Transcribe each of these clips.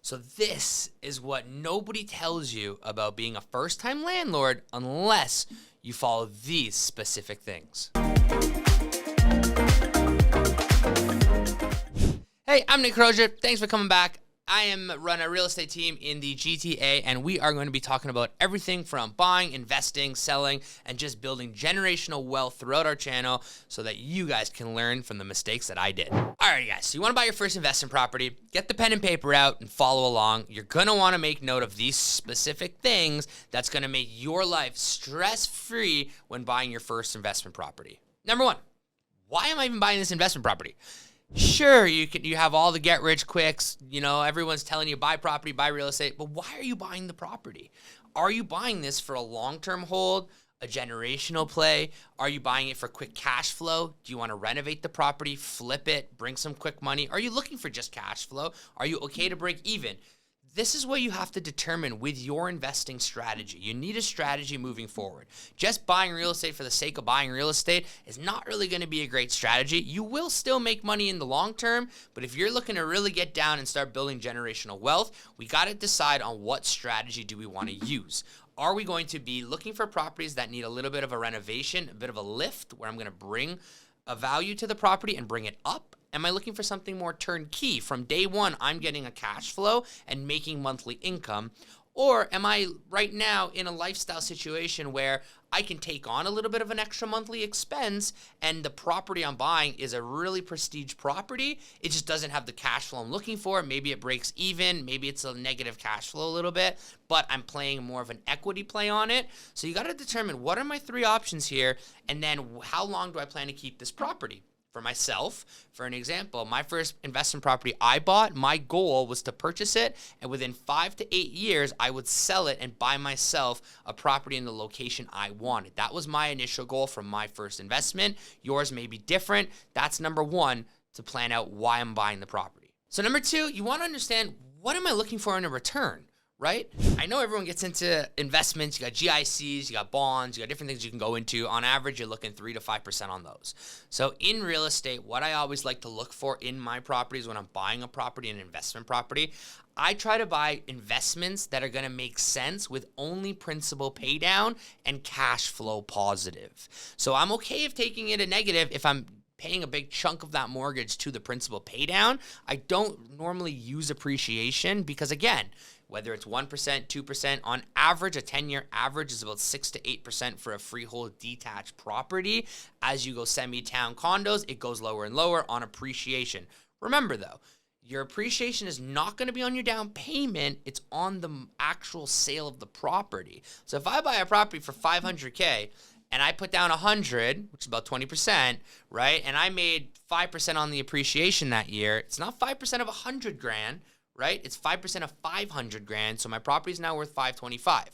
So this is what nobody tells you about being a first-time landlord unless you follow these specific things. Hey, I'm Nick Crozier. Thanks for coming back. I run a real estate team in the GTA, and we are going to be talking about everything from buying, investing, selling, and just building generational wealth throughout our channel so that you guys can learn from the mistakes that I did. All right, guys, so you want to buy your first investment property, get the pen and paper out and follow along. You're going to want to make note of these specific things that's going to make your life stress-free when buying your first investment property. Number one, why am I even buying this investment property? Sure, you have all the get rich quicks, everyone's telling you buy property, buy real estate, but why are you buying the property? Are you buying this for a long-term hold, a generational play? Are you buying it for quick cash flow? Do you want to renovate the property, flip it, bring some quick money? Are you looking for just cash flow? Are you okay to break even? This is what you have to determine with your investing strategy. You need a strategy moving forward. Just buying real estate for the sake of buying real estate is not really going to be a great strategy. You will still make money in the long term, but if you're looking to really get down and start building generational wealth, we got to decide on what strategy do we want to use. Are we going to be looking for properties that need a little bit of a renovation, a bit of a lift, where I'm going to bring a value to the property and bring it up? Am I looking for something more turnkey? From day one, I'm getting a cash flow and making monthly income. Or am I right now in a lifestyle situation where I can take on a little bit of an extra monthly expense and the property I'm buying is a really prestige property? It just doesn't have the cash flow I'm looking for. Maybe it breaks even. Maybe it's a negative cash flow a little bit, but I'm playing more of an equity play on it. So you got to determine what are my three options here, and then how long do I plan to keep this property? For myself, for an example, my first investment property I bought, my goal was to purchase it, and within 5 to 8 years, I would sell it and buy myself a property in the location I wanted. That was my initial goal from my first investment. Yours may be different. That's number one, to plan out why I'm buying the property. So number two, you want to understand, what am I looking for in a return? Right? I know everyone gets into investments. You got GICs, you got bonds, you got different things you can go into. On average, you're looking 3 to 5% on those. So in real estate, what I always like to look for in my properties when I'm buying a property, an investment property, I try to buy investments that are going to make sense with only principal pay down and cash flow positive. So I'm okay if taking it a negative if I'm paying a big chunk of that mortgage to the principal pay down. I don't normally use appreciation because, again, whether it's 1%, 2%, on average, a 10-year average is about 6 to 8% for a freehold detached property. As you go semi-town condos, it goes lower and lower on appreciation. Remember, though, your appreciation is not going to be on your down payment. It's on the actual sale of the property. So if I buy a property for $500K, and I put down 100, which is about 20%, right? And I made 5% on the appreciation that year. It's not 5% of 100 grand, right? It's 5% of 500 grand. So my property is now worth 525.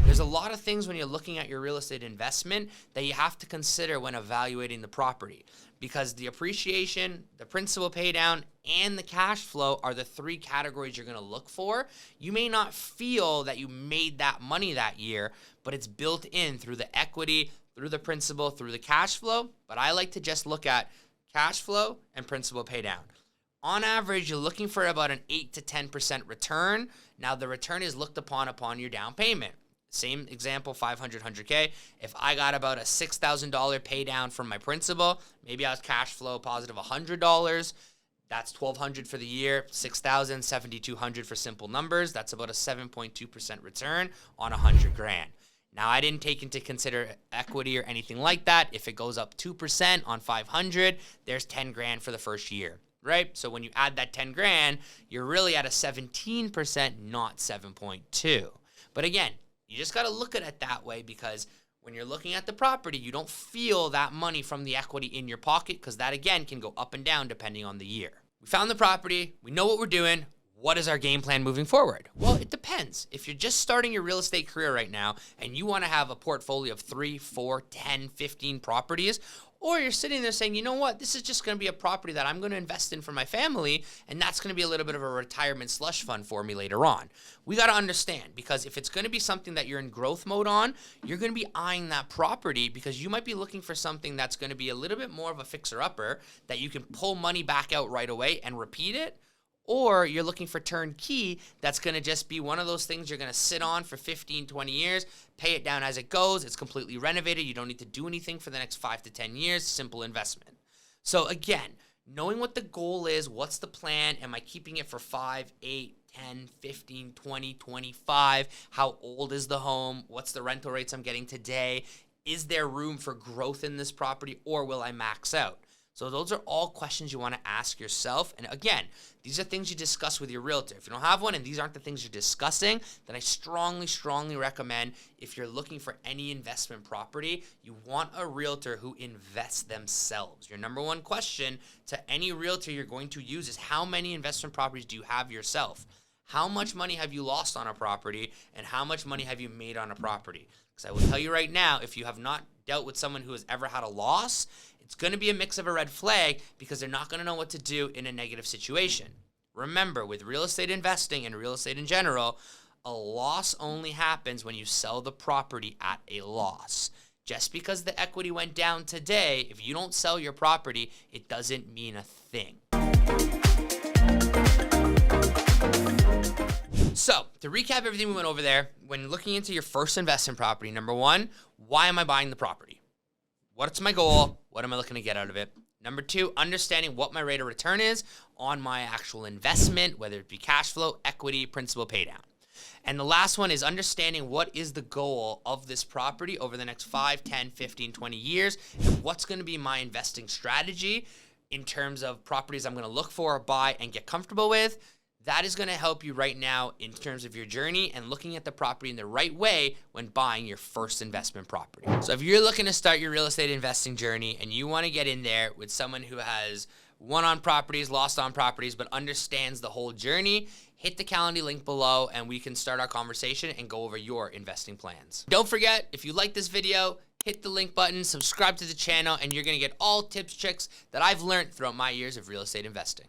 There's a lot of things when you're looking at your real estate investment that you have to consider when evaluating the property, because the appreciation, the principal pay down, and the cash flow are the three categories you're going to look for. You may not feel that you made that money that year, but it's built in through the equity, through the principal, through the cash flow. But I like to just look at cash flow and principal pay down. On average, you're looking for about an 8 to 10% return. Now, the return is looked upon your down payment. Same example, 500, 100K. If I got about a $6,000 pay down from my principal, maybe I was cash flow positive $100. That's $1,200 for the year, $6,000, $7,200 for simple numbers. That's about a 7.2% return on 100 grand. Now, I didn't take into consider equity or anything like that. If it goes up 2% on 500, there's 10 grand for the first year, right? So when you add that 10 grand, you're really at a 17%, not 7.2. But again, you just got to look at it that way, because when you're looking at the property, you don't feel that money from the equity in your pocket, because that, again, can go up and down depending on the year. We found the property. We know what we're doing. What is our game plan moving forward? Well, it depends. If you're just starting your real estate career right now and you want to have a portfolio of 3, 4, 10, 15 properties, or you're sitting there saying, you know what, this is just going to be a property that I'm going to invest in for my family, and that's going to be a little bit of a retirement slush fund for me later on. We got to understand, because if it's going to be something that you're in growth mode on, you're going to be eyeing that property, because you might be looking for something that's going to be a little bit more of a fixer-upper that you can pull money back out right away and repeat it. Or you're looking for turnkey, that's going to just be one of those things you're going to sit on for 15, 20 years, pay it down as it goes. It's completely renovated. You don't need to do anything for the next 5 to 10 years. Simple investment. So again, knowing what the goal is, what's the plan? Am I keeping it for 5, 8, 10, 15, 20, 25? How old is the home? What's the rental rates I'm getting today? Is there room for growth in this property, or will I max out? So those are all questions you want to ask yourself. And again, these are things you discuss with your realtor. If you don't have one and these aren't the things you're discussing, then I strongly, strongly recommend, if you're looking for any investment property, you want a realtor who invests themselves. Your number one question to any realtor you're going to use is, how many investment properties do you have yourself? How much money have you lost on a property, and how much money have you made on a property? Because I will tell you right now, if you have not dealt with someone who has ever had a loss, it's going to be a mix of a red flag, because they're not going to know what to do in a negative situation. Remember, with real estate investing and real estate in general, a loss only happens when you sell the property at a loss. Just because the equity went down today, if you don't sell your property, it doesn't mean a thing. So, to recap everything we went over there, when looking into your first investment property, number one, why am I buying the property? What's my goal? What am I looking to get out of it? Number two, understanding what my rate of return is on my actual investment, whether it be cash flow, equity, principal pay down. And the last one is understanding what is the goal of this property over the next 5, 10, 15, 20 years, and what's going to be my investing strategy in terms of properties I'm going to look for, buy, and get comfortable with. That is going to help you right now in terms of your journey and looking at the property in the right way when buying your first investment property. So if you're looking to start your real estate investing journey and you want to get in there with someone who has won on properties, lost on properties, but understands the whole journey, hit the Calendly link below and we can start our conversation and go over your investing plans. Don't forget, if you like this video, hit the link button, subscribe to the channel, and you're going to get all tips, tricks that I've learned throughout my years of real estate investing.